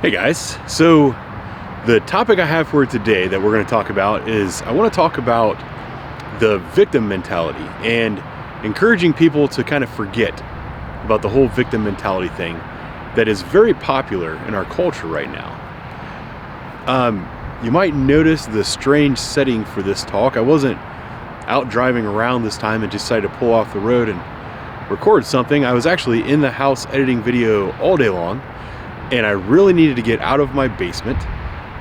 Hey guys, so the topic I have for today that we're going to talk about is I want to talk about the victim mentality and encouraging people to kind of forget about the whole victim mentality thing that is very popular in our culture right now. You might notice the strange setting for this talk. I wasn't out driving around this time and decided to pull off the road and record something. I was actually in the house editing video all day long, and I really needed to get out of my basement.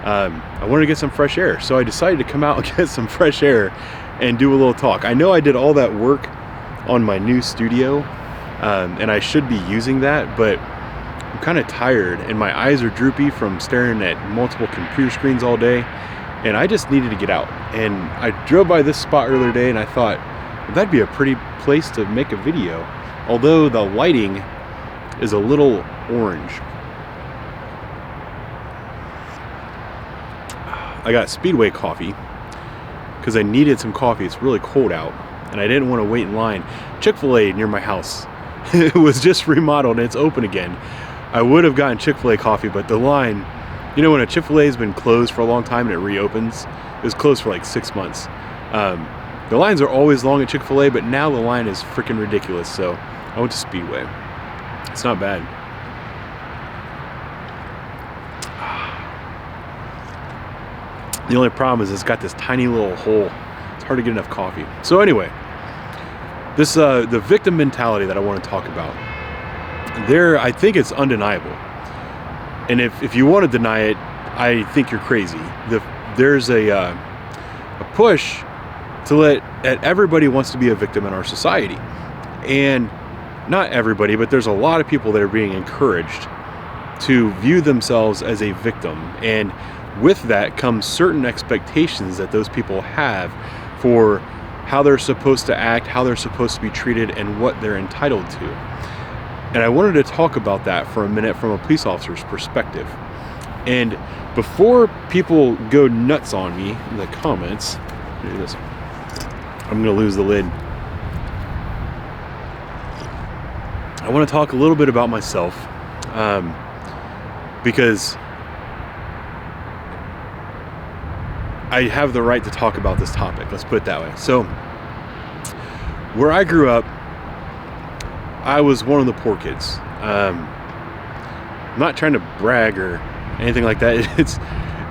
I wanted to get some fresh air, so I decided to come out and get some fresh air and do a little talk. I know I did all that work on my new studio, and I should be using that, but I'm kind of tired and my eyes are droopy from staring at multiple computer screens all day, and I just needed to get out. And I drove by this spot earlier today and I thought, well, that'd be a pretty place to make a video, although the lighting is a little orange. I got Speedway coffee because I needed some coffee. It's really cold out and I didn't want to wait in line. Chick-fil-A near my house it was just remodeled and it's open again. I would have gotten Chick-fil-A coffee, but the line, you know, when a Chick-fil-A has been closed for a long time and it reopens, it was closed for like 6 months. The lines are always long at Chick-fil-A, but now the line is freaking ridiculous, so I went to Speedway. It's not bad. The only problem is it's got this tiny little hole. It's hard to get enough coffee. So anyway, this the victim mentality that I want to talk about. I think it's undeniable. And if you want to deny it, I think you're crazy. There's a push to let everybody wants to be a victim in our society. And not everybody, but there's a lot of people that are being encouraged to view themselves as a victim. And with that comes certain expectations that those people have for how they're supposed to act, how they're supposed to be treated, and what they're entitled to. And I wanted to talk about that for a minute from a police officer's perspective. And before people go nuts on me in the comments, do this. I'm gonna lose the lid. I want to talk a little bit about myself, because I have the right to talk about this topic. Let's put it that way. So, where I grew up, I was one of the poor kids. I'm not trying to brag or anything like that. It's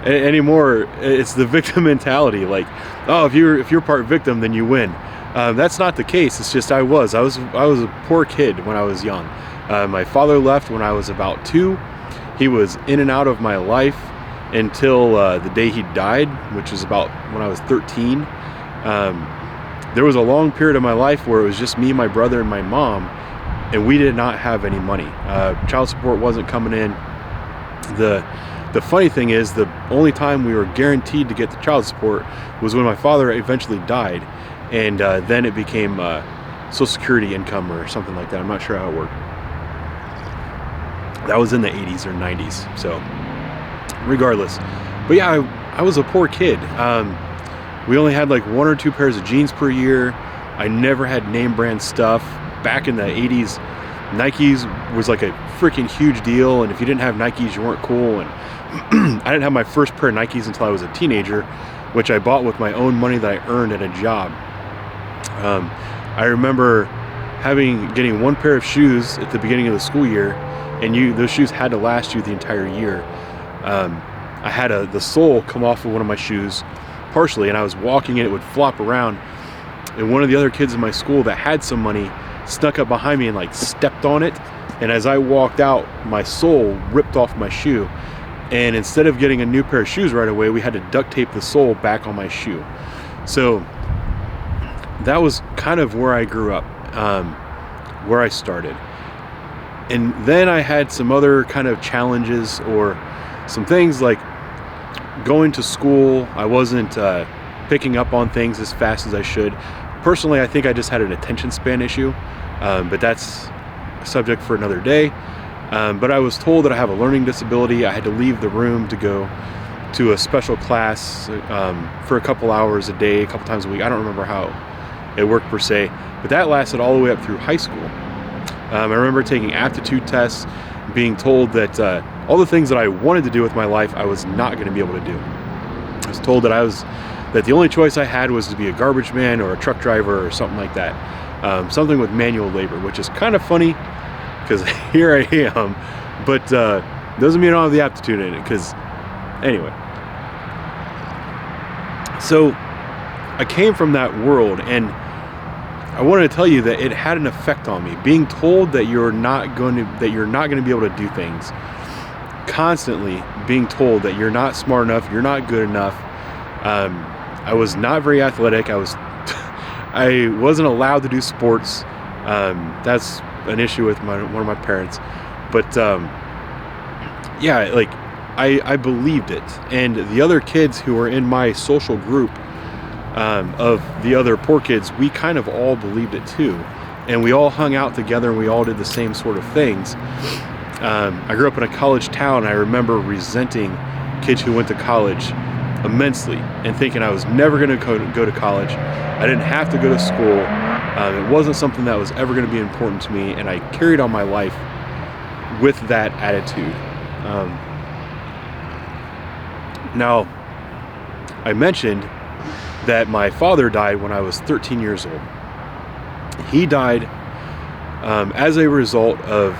anymore. It's the victim mentality. Like, oh, if you're part victim, then you win. That's not the case. It's just I was a poor kid when I was young. My father left when I was about 2. He was in and out of my life until the day he died, which was about when I was 13. There was a long period of my life where it was just me, my brother, and my mom, and we did not have any money. Child support wasn't coming in. The funny thing is, the only time we were guaranteed to get the child support was when my father eventually died, and then it became Social Security income or something like that. I'm not sure how it worked. That was in the 80s or 90s, so regardless. But yeah, I was a poor kid. We only had like 1 or 2 pairs of jeans per year. I never had name brand stuff. Back in the 80s, Nikes was like a freaking huge deal, and if you didn't have Nikes, you weren't cool. And I didn't have my first pair of Nikes until I was a teenager, which I bought with my own money that I earned at a job. I remember getting 1 pair of shoes at the beginning of the school year, and those shoes had to last you the entire year. I had the sole come off of one of my shoes partially, and I was walking and it would flop around, and one of the other kids in my school that had some money snuck up behind me and like stepped on it, and as I walked out, my sole ripped off my shoe, and instead of getting a new pair of shoes right away, we had to duct tape the sole back on my shoe. So that was kind of where I grew up, where I started. And then I had some other kind of challenges, or some things like going to school. I wasn't picking up on things as fast as I should. Personally, I think I just had an attention span issue, but that's a subject for another day. But I was told that I have a learning disability. I had to leave the room to go to a special class for a couple hours a day, a couple times a week. I don't remember how it worked per se, but that lasted all the way up through high school. I remember taking aptitude tests, being told that all the things that I wanted to do with my life, I was not going to be able to do. I was told that the only choice I had was to be a garbage man or a truck driver or something like that. Something with manual labor, which is kind of funny because here I am, but doesn't mean I don't have the aptitude in it, because anyway. So I came from that world, and I wanted to tell you that it had an effect on me. Being told that you're not going to be able to do things, constantly being told that you're not smart enough, you're not good enough. I was not very athletic. I wasn't allowed to do sports. That's an issue with one of my parents. But yeah, like I believed it, and the other kids who were in my social group of the other poor kids, we kind of all believed it too, and we all hung out together and we all did the same sort of things. I grew up in a college town, and I remember resenting kids who went to college immensely and thinking I was never going to go to college. I didn't have to go to school. It wasn't something that was ever going to be important to me, and I carried on my life with that attitude. Now, I mentioned that my father died when I was 13 years old. He died as a result of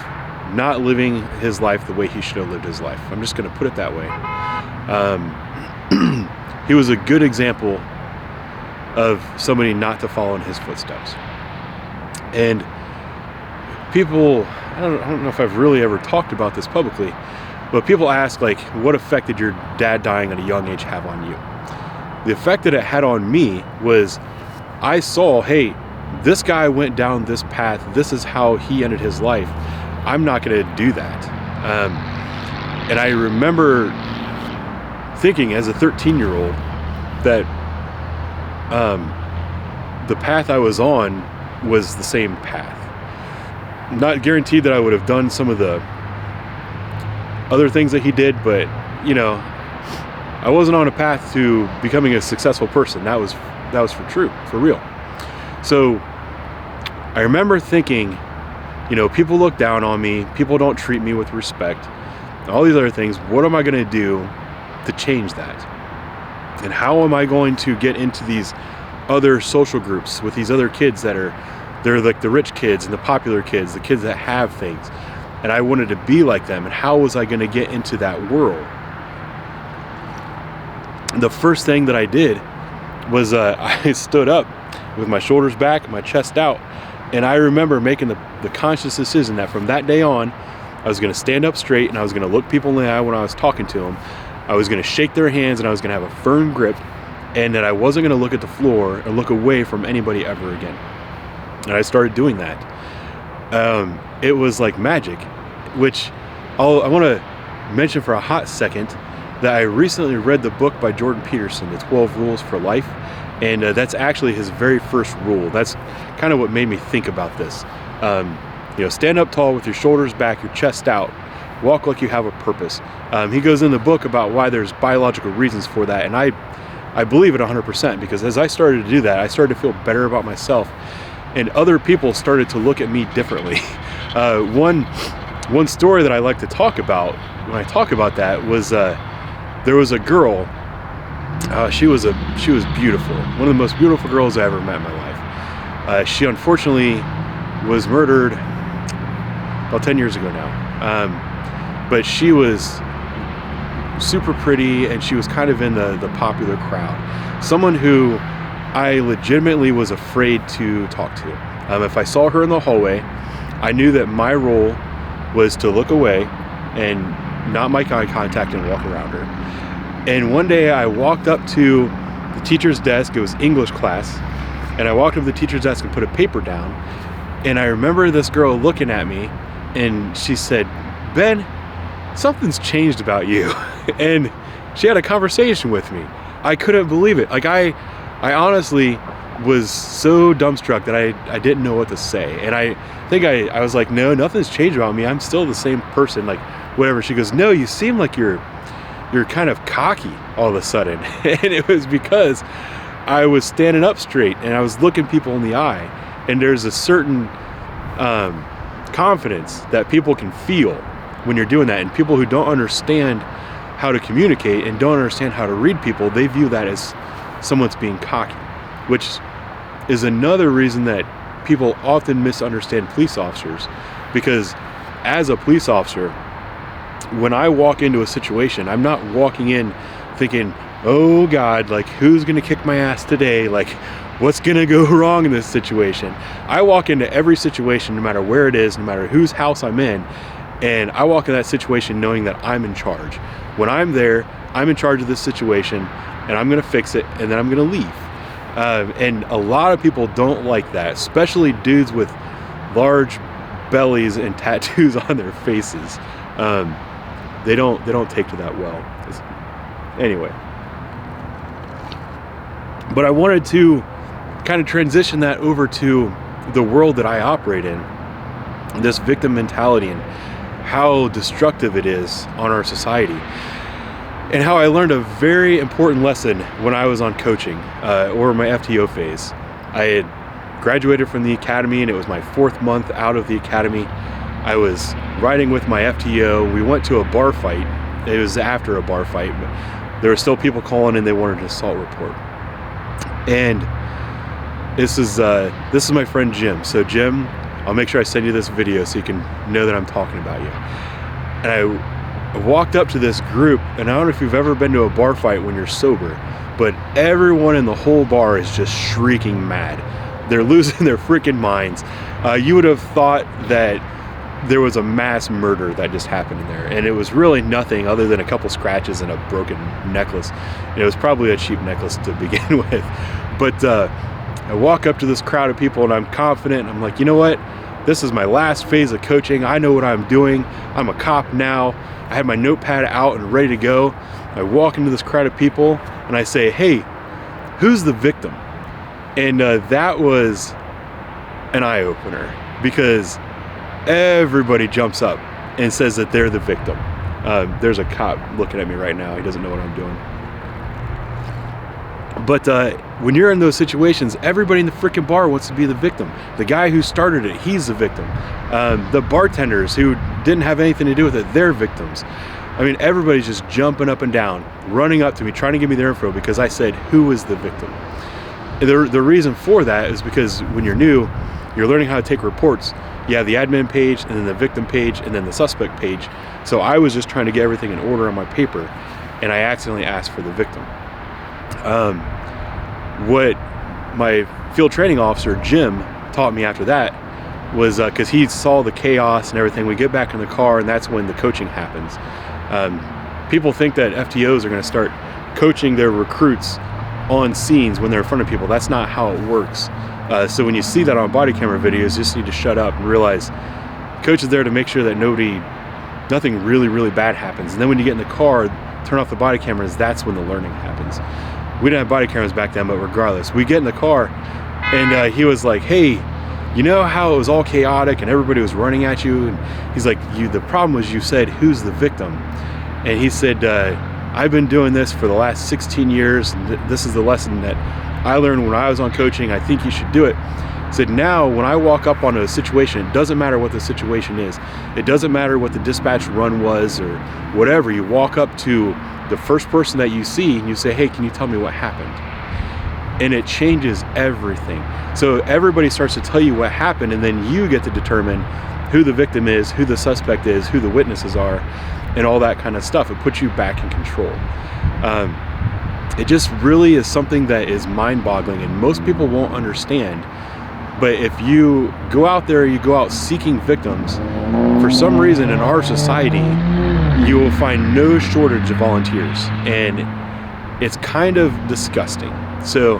not living his life the way he should have lived his life. I'm just going to put it that way. He was a good example of somebody not to follow in his footsteps. And people, I don't know if I've really ever talked about this publicly, but people ask, like, what effect did your dad dying at a young age have on you? The effect that it had on me was I saw, hey, this guy went down this path. This is how he ended his life. I'm not going to do that. And I remember thinking as a 13-year-old that the path I was on was the same path. Not guaranteed that I would have done some of the other things that he did, but you know, I wasn't on a path to becoming a successful person. That was for real. So I remember thinking, you know, people look down on me, people don't treat me with respect, all these other things. What am I going to do to change that? And how am I going to get into these other social groups with these other kids they're like the rich kids and the popular kids, the kids that have things, and I wanted to be like them? And how was I going to get into that world? The first thing that I did was I stood up with my shoulders back, my chest out, and I remember making the conscious decision that from that day on, I was going to stand up straight, and I was going to look people in the eye when I was talking to them. I was going to shake their hands, and I was going to have a firm grip, and that I wasn't going to look at the floor and look away from anybody ever again. And I started doing that. It was like magic, which I want to mention for a hot second that I recently read the book by Jordan Peterson, The 12 Rules for Life, and that's actually his very first rule. That's kind of what made me think about this. You know, stand up tall with your shoulders back, your chest out, walk like you have a purpose. He goes in the book about why there's biological reasons for that, and I believe it 100%, because as I started to do that, I started to feel better about myself, and other people started to look at me differently. One story that I like to talk about when I talk about that was there was a girl. She was beautiful, one of the most beautiful girls I ever met in my life. She unfortunately was murdered about 10 years ago now. But she was super pretty, and she was kind of in the popular crowd. Someone who I legitimately was afraid to talk to. If I saw her in the hallway, I knew that my role was to look away and not make eye contact and walk around her. And one day I walked up to the teacher's desk. It was English class. And I walked up to the teacher's desk and put a paper down. And I remember this girl looking at me, and she said, "Ben, something's changed about you." And she had a conversation with me. I couldn't believe it. Like I honestly was so dumbstruck that I didn't know what to say. And I think I was like, "No, nothing's changed about me. I'm still the same person." Like, whatever. She goes, "No, you seem like you're kind of cocky all of a sudden." And it was because I was standing up straight and I was looking people in the eye. And there's a certain confidence that people can feel when you're doing that. And people who don't understand how to communicate and don't understand how to read people, they view that as someone's being cocky, which is another reason that people often misunderstand police officers. Because as a police officer, when I walk into a situation, I'm not walking in thinking, oh God, like who's gonna kick my ass today? Like what's gonna go wrong in this situation? I walk into every situation, no matter where it is, no matter whose house I'm in, and I walk in that situation knowing that I'm in charge. When I'm there, I'm in charge of this situation, and I'm gonna fix it, and then I'm gonna leave. And a lot of people don't like that, especially dudes with large bellies and tattoos on their faces. They don't take to that well. Anyway, but I wanted to kind of transition that over to the world that I operate in, this victim mentality and how destructive it is on our society, and how I learned a very important lesson when I was on coaching or my FTO phase. I had graduated from the academy, and it was my 4th month out of the academy. I was riding with my FTO. We went to a bar fight. It was after a bar fight, but there were still people calling in. They wanted an assault report. And this is my friend Jim. So Jim, I'll make sure I send you this video so you can know that I'm talking about you. And I walked up to this group, and I don't know if you've ever been to a bar fight when you're sober, but everyone in the whole bar is just shrieking mad. They're losing their freaking minds. You would have thought that there was a mass murder that just happened in there, and it was really nothing other than a couple scratches and a broken necklace. And it was probably a cheap necklace to begin with. But I walk up to this crowd of people, and I'm confident. I'm like, you know what? This is my last phase of coaching. I know what I'm doing. I'm a cop now. I had my notepad out and ready to go. I walk into this crowd of people, and I say, hey, who's the victim? And that was an eye-opener, because everybody jumps up and says that they're the victim. There's a cop looking at me right now. He doesn't know what I'm doing. But when you're in those situations, everybody in the freaking bar wants to be the victim. The guy who started it, he's the victim. The bartenders who didn't have anything to do with it, they're victims. I mean, everybody's just jumping up and down, running up to me, trying to give me their info because I said, who is the victim? The reason for that is because when you're new, you're learning how to take reports. You have the admin page, and then the victim page, and then the suspect page. So I was just trying to get everything in order on my paper, and I accidentally asked for the victim. What my field training officer, Jim, taught me after that was, because he saw the chaos and everything, we get back in the car, and that's when the coaching happens. People think that FTOs are going to start coaching their recruits on scenes when they're in front of people. That's not how it works. So when you see that on body camera videos, you just need to shut up and realize coach is there to make sure that nothing really, really bad happens. And then when you get in the car, turn off the body cameras, that's when the learning happens. We didn't have body cameras back then, but regardless, we get in the car, and he was like, hey, you know how it was all chaotic and everybody was running at you? And he's like, the problem was you said, who's the victim? And he said, I've been doing this for the last 16 years. And this is the lesson that I learned when I was on coaching. I think you should do it. He said, now when I walk up on a situation, it doesn't matter what the situation is. It doesn't matter what the dispatch run was or whatever. You walk up to the first person that you see and you say, hey, can you tell me what happened? And it changes everything. So everybody starts to tell you what happened, and then you get to determine who the victim is, who the suspect is, who the witnesses are, and all that kind of stuff. It puts you back in control. It just really is something that is mind-boggling, and most people won't understand. But if you go out there, you go out seeking victims, for some reason in our society, you will find no shortage of volunteers, and it's kind of disgusting. So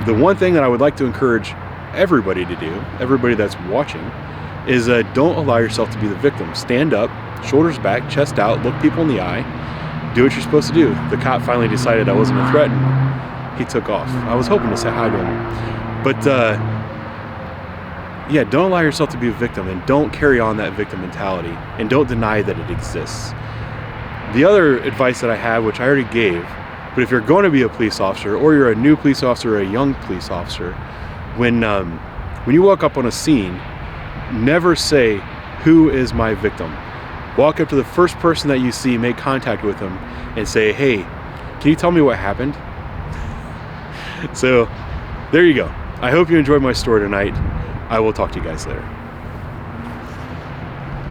the one thing that I would like to encourage everybody to do, everybody that's watching, is don't allow yourself to be the victim. Stand up, shoulders back, chest out, look people in the eye, do what you're supposed to do. The cop finally decided I wasn't a threat, and he took off. I was hoping to say hi to him. But yeah, don't allow yourself to be a victim, and don't carry on that victim mentality, and don't deny that it exists. The other advice that I have, which I already gave, but if you're going to be a police officer, or you're a new police officer or a young police officer, when you walk up on a scene, never say, who is my victim? Walk up to the first person that you see, make contact with them, and say, hey, can you tell me what happened? So there you go. I hope you enjoyed my story tonight. I will talk to you guys later.